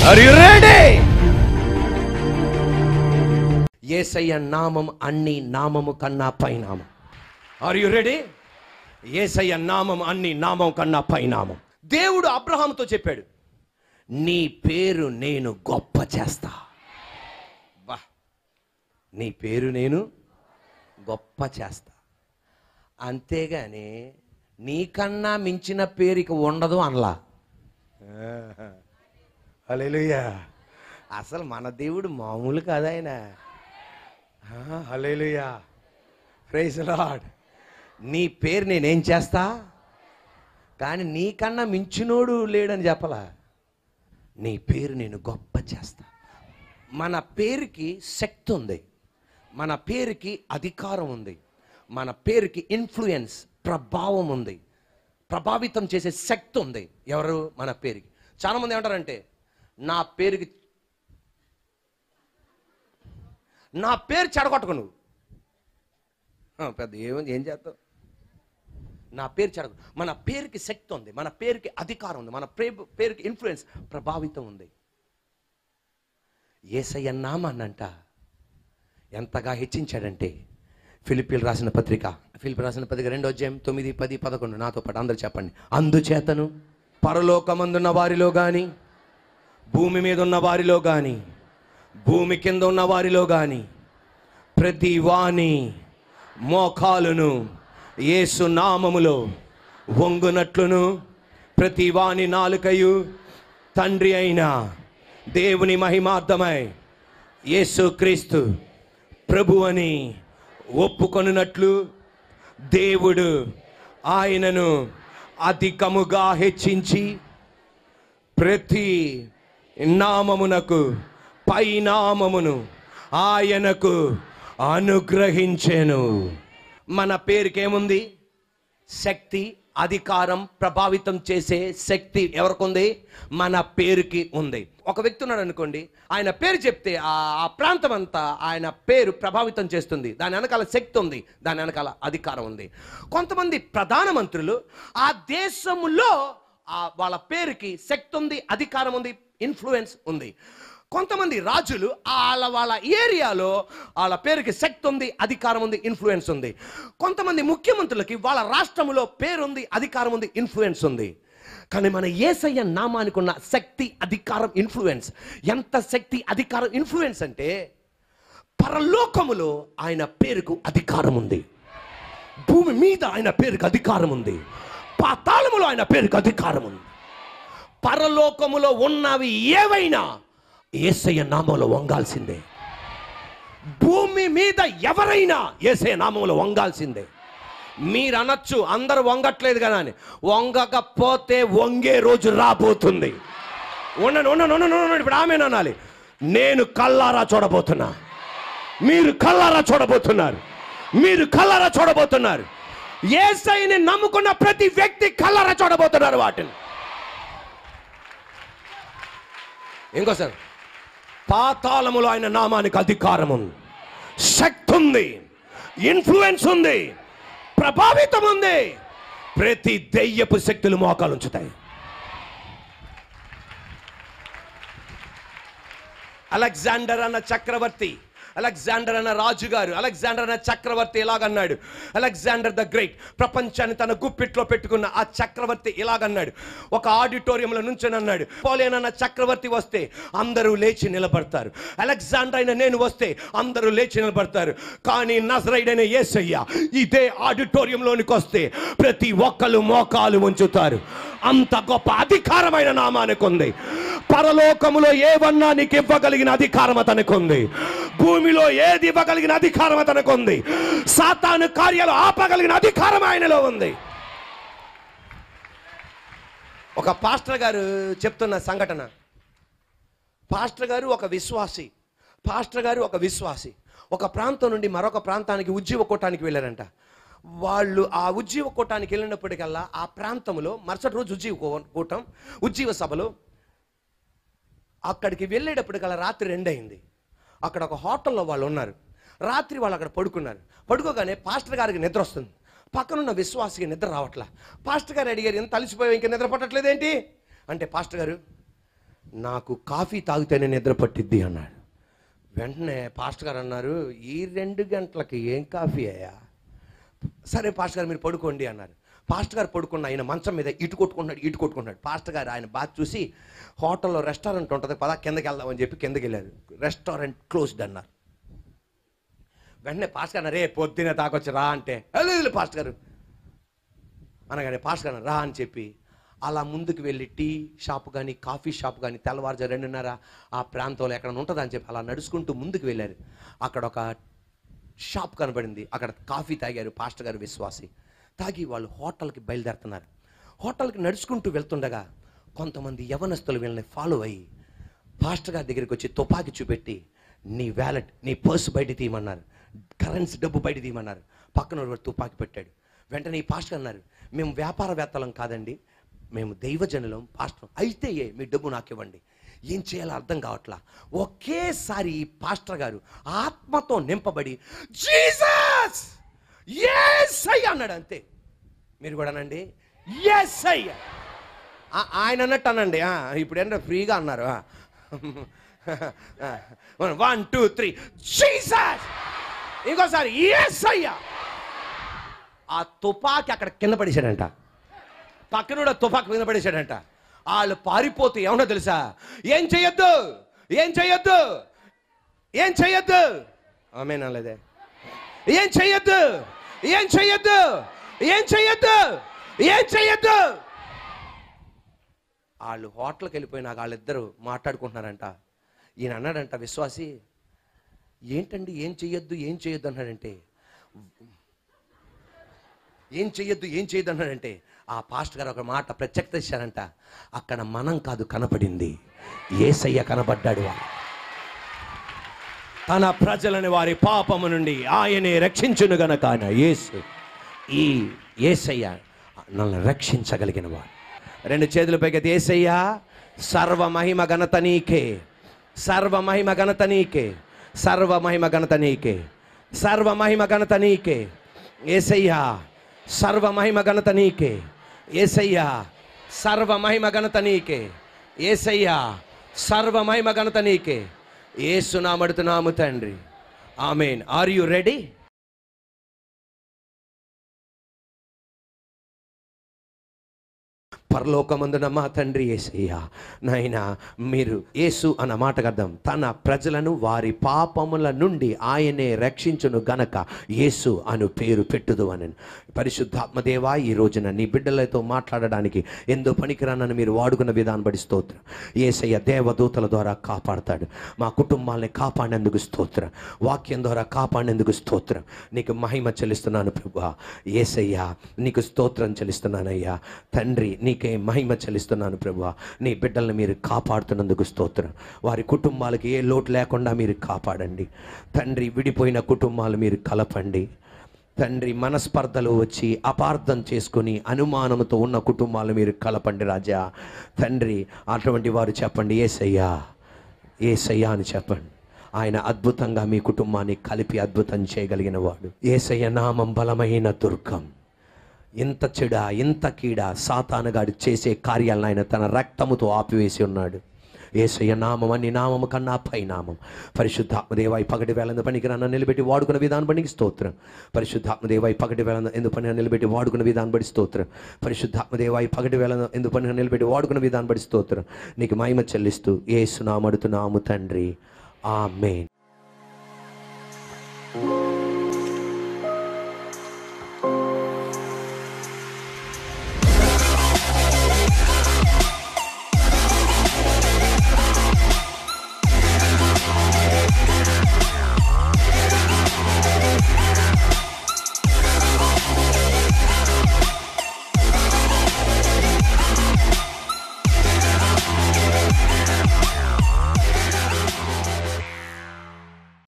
Are you ready? Yesayya నామం అన్ని నామము కన్నా పైనామం. Are you ready? యేసయ్య నామం అన్ని నామం కన్నా పైనామం. దేవుడు అబ్రహాముతో చెప్పాడు, నీ పేరు నేను గొప్ప చేస్తా. బా, నీ పేరు నేను గొప్ప చేస్తా. అంతేగాని నీకన్నా మించిన పేరుకి ఉండదు అనలా. హల్లెలూయా. అసలు మన దేవుడు మామూలు కాదు ఆయన. హల్లెలూయా, ప్రైజ్ ది లార్డ్. నీ పేరు నేనేం చేస్తా, కానీ నీకన్నా మించినోడు లేడని చెప్పలా. నీ పేరు నేను గొప్ప చేస్తా. మన పేరుకి శక్తి ఉంది, మన పేరుకి అధికారం ఉంది, మన పేరుకి ఇన్ఫ్లుయెన్స్ ప్రభావం ఉంది, ప్రభావితం చేసే శక్తి ఉంది. ఎవరు? మన పేరుకి. చాలామంది ఏమంటారంటే, నా పేరుకి, నా పేరు చెడగొట్టకు నువ్వు. పెద్ద ఏం చేస్తావు? నా పేరు చెడగొ. మన పేరుకి శక్తి ఉంది, మన పేరుకి అధికారం ఉంది, మన పేరుకి ఇన్ఫ్లుయెన్స్ ప్రభావితం ఉంది. యేసయ్య నామాన్నంట ఎంతగా హెచ్చించాడంటే, ఫిలిప్పీలు రాసిన పత్రిక 2వ అధ్యాయం 9, 10, 11 నాతో పాటు అందరూ చెప్పండి. అందుచేతను పరలోకమందున్న వారిలో కానీ, భూమి మీద ఉన్న వారిలో కానీ, భూమి కింద ఉన్న వారిలో కానీ, ప్రతి వాని మోకాలును యేసు నామములో వంగునట్లును, ప్రతి వాని నాలుకయు తండ్రి అయిన దేవుని మహిమార్థమై యేసుక్రీస్తు ప్రభువని ఒప్పుకొనున్నట్లు దేవుడు ఆయనను అధికముగా హెచ్చించి ప్రతి నామమునకు పైనామమును ఆయనకు అనుగ్రహించెను. మన పేరుకేముంది? శక్తి, అధికారం, ప్రభావితం చేసే శక్తి ఎవరికి ఉంది? మన పేరుకి ఉంది. ఒక వ్యక్తి ఉన్నాడు అనుకోండి, ఆయన పేరు చెప్తే ఆ ప్రాంతం అంతా ఆయన పేరు ప్రభావితం చేస్తుంది. దాని వెనకాల శక్తి ఉంది, దాని వెనకాల అధికారం ఉంది. కొంతమంది ప్రధానమంత్రులు ఆ దేశంలో వాళ్ళ పేరుకి శక్తి ఉంది, అధికారం ఉంది, ఇన్ఫ్లుయెన్స్ ఉంది. కొంతమంది రాజులు వాళ్ళ ఏరియాలో వాళ్ళ పేరుకి శక్తి ఉంది, అధికారం ఉంది, ఇన్ఫ్లుయెన్స్ ఉంది. కొంతమంది ముఖ్యమంత్రులకి వాళ్ళ రాష్ట్రంలో పేరుంది, అధికారం ఉంది, ఇన్ఫ్లుయెన్స్ ఉంది. కానీ మన యేసయ్య నామానికి ఉన్న శక్తి, అధికారం, ఇన్ఫ్లుయెన్స్ ఎంత శక్తి, అధికారం, ఇన్ఫ్లుయెన్స్ అంటే, పరలోకములో ఆయన పేరుకు అధికారం ఉంది, భూమి మీద ఆయన పేరుకు అధికారం ఉంది, పాతాళములో ఆయన పేరుకు అధికారం ఉంది. పరలోకములో ఉన్నవి ఏవైనా యేసయ్య నామంలో వంగాల్సిందే. భూమి మీద ఎవరైనా యేసయ్య నామంలో వంగాల్సిందే. మీరు అనొచ్చు, అందరూ వంగట్లేదు కదా అని. వంగకపోతే వంగే రోజు రాబోతుంది. ఇప్పుడు ఆమెననాలి. నేను కల్లారా చూడబోతున్నా, మీరు కల్లారా చూడబోతున్నారు, మీరు కల్లారా చూడబోతున్నారు. యేసయ్యని నమ్ముకున్న ప్రతి వ్యక్తి కల్లారా చూడబోతున్నారు వాటిని. ఇంకోసారి, పాతాళములో ఆయన నామానికి అధికారం ఉంది, శక్తి ఉంది, ఇన్ఫ్లుయెన్స్ ఉంది, ప్రభావితం ఉంది. ప్రతి దెయ్యపు శక్తులు మోకాలు ఉంచుతాయి. అలెగ్జాండర్ అన్న చక్రవర్తి, అలెగ్జాండర్ అన్న రాజుగారు, అలెగ్జాండర్ అన్న చక్రవర్తి ఇలాగన్నాడు. అలెగ్జాండర్ ద గ్రేట్, ప్రపంచాన్ని తన గుప్పిట్లో పెట్టుకున్న ఆ చక్రవర్తి ఇలాగన్నాడు. ఒక ఆడిటోరియంలో నుంచొని అన్నాడు, పోలేన్ అన్న చక్రవర్తి వస్తే అందరూ లేచి నిలబడతారు, అలెగ్జాండర్ అయిన నేను వస్తే అందరూ లేచి నిలబడతారు, కానీ నజరేయుడైన యేసయ్య ఇదే ఆడిటోరియంలోనికి వస్తే ప్రతి ఒక్కరు మోకాలు ఉంచుతారు. అంత గొప్ప అధికారమైన నామానికి ఉంది. పరలోకములో ఏవన్నా నీకు ఇవ్వగలిగిన అధికారం అతనికి ఉంది, భూమిలో ఏది ఇవ్వగలిగిన అధికారం అతనికి ఉంది, సాతాను కార్యాలు ఆపగలిగిన అధికారం ఆయనలో ఉంది. ఒక పాస్టర్ గారు చెప్తున్న సంఘటన. పాస్టర్ గారు ఒక విశ్వాసి ఒక ప్రాంతం నుండి మరొక ప్రాంతానికి ఉజ్జీవ కూటానికి వెళ్ళారంట. వాళ్ళు ఆ ఉజ్జీవ కూటానికి వెళ్ళినప్పటికల్లా ఆ ప్రాంతంలో మరుసటి రోజు ఉజ్జీవ సభలో అక్కడికి వెళ్ళేటప్పటికల్లా రాత్రి 2 అయింది. అక్కడ ఒక హోటల్లో వాళ్ళు ఉన్నారు. రాత్రి వాళ్ళు అక్కడ పడుకున్నారు. పడుకోగానే పాస్టర్ గారికి నిద్ర వస్తుంది. పక్కనున్న విశ్వాసికి నిద్ర రావట్లా. పాస్టర్ గారు అడిగారు, ఎంత అలసిపోయావు, ఇంకా నిద్ర పట్టట్లేదేంటి అంటే, పాస్టర్ గారు నాకు కాఫీ తాగితేనే నిద్ర పట్టిద్ది అన్నాడు. వెంటనే పాస్టర్ గారు అన్నారు, ఈ 2 గంటలకి ఏం కాఫీ అయ్యా? సరే పాస్టర్ గారు మీరు పడుకోండి అన్నారు. పాస్టర్ గారు పడుకున్న ఆయన మంచం మీద ఇటు కొట్టుకుంటున్నాడు. పాస్టర్ గారు ఆయన బాధ చూసి, హోటల్లో రెస్టారెంట్ ఉంటుంది పదా కిందకి వెళ్దామని చెప్పి కిందకి వెళ్ళారు. రెస్టారెంట్ క్లోజ్డ్ అన్నారు. వెంటనే పాస్టర్ గారు రే పొద్దునే తాకొచ్చి రా అంటే, లేదు పాస్టర్ గారు అనగానే పాస్టర్ గారు రా అని చెప్పి అలా ముందుకు వెళ్ళి టీ షాప్ కానీ కాఫీ షాప్ కానీ తెల్లవారుజాము 2:30 ఆ ప్రాంతంలో ఎక్కడ ఉంటుందని చెప్పి అలా నడుచుకుంటూ ముందుకు వెళ్ళారు. అక్కడ ఒక షాప్ కనబడింది. అక్కడ కాఫీ తాగారు పాస్టర్ గారు విశ్వాసి. తాగి వాళ్ళు హోటల్కి బయలుదేరుతున్నారు. హోటల్కి నడుచుకుంటూ వెళ్తుండగా కొంతమంది యవనస్తులు వీళ్ళని ఫాలో అయ్యి పాస్టర్ గారి దగ్గరికి వచ్చి తుపాకీ చూపెట్టి, నీ వ్యాలెట్ నీ పర్సు బయట తీయమన్నారు, కరెన్సీ డబ్బు బయట తీయమన్నారు. పక్కన వాడు తుపాకీ పెట్టాడు. వెంటనే ఈ పాస్టర్ అన్నారు, మేము వ్యాపారవేత్తలం కాదండి, మేము దైవజనులం. పాస్టర్ అయితే మీ డబ్బు నాకు ఇవ్వండి. ఏం చేయాలో అర్థం కావట్లా. ఒకేసారి ఈ పాస్టర్ గారు ఆత్మతో నింపబడి జీసస్ యేసయ్య అన్నాడు. అంతే. మీరు కూడా అనండి యేసయ్య. ఆయన అన్నట్టు అనండి. ఇప్పుడు ఏంటంటే ఫ్రీగా అన్నారు. 1 2 3 జీసస్. ఇంకోసారి యేసయ్య. ఆ తుపాకి అక్కడ కింద పడేశాడంట. పక్కన కూడా తుపాకి కింద పడేశాడంట. వాళ్ళు పారిపోతే ఏమన్నా తెలుసా, ఏం చెయ్యొద్దు ఏం చెయ్యొద్దు ఏం చెయ్యొద్దు ఆమేనలేదే, ఏం చెయ్యొద్దు ఏం చెయ్యొద్దు ఏం చెయ్యొద్దు ఏం చెయ్యొద్దు. వాళ్ళు హోటల్కి వెళ్ళిపోయినాక వాళ్ళిద్దరూ మాట్లాడుకుంటున్నారంట. ఈయన అన్నాడంట విశ్వాసి, ఏంటండి ఏం చెయ్యొద్దు ఏం చెయ్యొద్దు అన్నాడంటే, ఏం చెయ్యొద్దు అన్నాడంటే ఆ పాస్టర్ గారు ఒక మాట ప్రత్యక్షత ఇచ్చారంట. అక్కడ మనం కాదు కనపడింది, యేసయ్య కనబడ్డాడు. తన ప్రజలని వారి పాపము నుండి ఆయనే రక్షించును గనక ఆయన యేసు, ఈ యేసయ్య నన్ను రక్షించగలిగిన వాడు. 2 చేతుల పైకి యేసయ్య, సర్వ మహిమ ఘనత నీకే, సర్వ మహిమ ఘనత నీకే, సర్వ మహిమ ఘనత నీకే, సర్వ మహిమ ఘనత నీకే యేసయ్య, సర్వ మహిమ ఘనత నీకే యేసయ్య, సర్వ మహిమ ఘనత నీకే యేసయ్య, సర్వ మహిమ ఘనత నీకే. యేసు నామమున తండ్రి, ఆమేన్. Are you ready? పరలోకమందున మా తండ్రి యేసయ్య, నాయనా మీరు యేసు అన్న మాటకు అర్థం తన ప్రజలను వారి పాపముల నుండి ఆయనే రక్షించును గనక యేసు అను పేరు పెట్టుదు అని. పరిశుద్ధాత్మదేవా, ఈ రోజున నీ బిడ్డలతో మాట్లాడడానికి ఎంతో పనికిరానని మీరు వాడుకున్న విధానం బట్టి స్తోత్రం. యేసయ్య దేవదూతల ద్వారా కాపాడతాడు. మా కుటుంబాలని కాపాడేందుకు స్తోత్రం, వాక్యం ద్వారా కాపాడేందుకు స్తోత్రం. నీకు మహిమ చెల్లిస్తున్నాను ప్రభువా. యేసయ్య నీకు స్తోత్రం చెల్లిస్తున్నానయ్యా. తండ్రి నీకే మహిమ చెల్లిస్తున్నాను ప్రభువా. నీ బిడ్డల్ని మీరు కాపాడుతున్నందుకు స్తోత్రం. వారి కుటుంబాలకి ఏ లోటు లేకుండా మీరు కాపాడండి తండ్రి. విడిపోయిన కుటుంబాలు మీరు కలపండి తండ్రి. మనస్పర్ధలు వచ్చి అపార్థం చేసుకుని అనుమానంతో ఉన్న కుటుంబాలు మీరు కలపండి రాజా. తండ్రి అటువంటి వారు చెప్పండి యేసయ్యా యేసయ్యా అని చెప్పండి. ఆయన అద్భుతంగా మీ కుటుంబాన్ని కలిపి అద్భుతం చేయగలిగిన వాడు. యేసయ్య నామం బలమైన దుర్గం. ఇంత చెడ ఇంత కీడ సాతానుగాడు చేసే కార్యాలను ఆయన తన రక్తముతో ఆపివేసి ఉన్నాడు. యేసయ్య నామం అన్ని నామము కన్నా పై నామం. పరిశుద్ధాత్మదేవ ఈ పగటి వేళ పనికిరాన్న నిలబెట్టి వాడుకున్న విధానం బట్టి స్తోత్రం. పరిశుద్ధాత్మదేవ ఈ పగటి వేళ ఎందుకు పని నిలబెట్టి వాడుకున్న విధానం బట్టి స్తోత్రం. పరిశుద్ధాత్మదేవ ఈ పగటి వేళ ఎందుకు పని నిలబెట్టి వాడుకున్న విధానం బట్టి స్తోత్రం. నీకు మహిమ చెల్లిస్తూ యేసు నామమున అడుగుతున్నాము తండ్రి, ఆమేన్.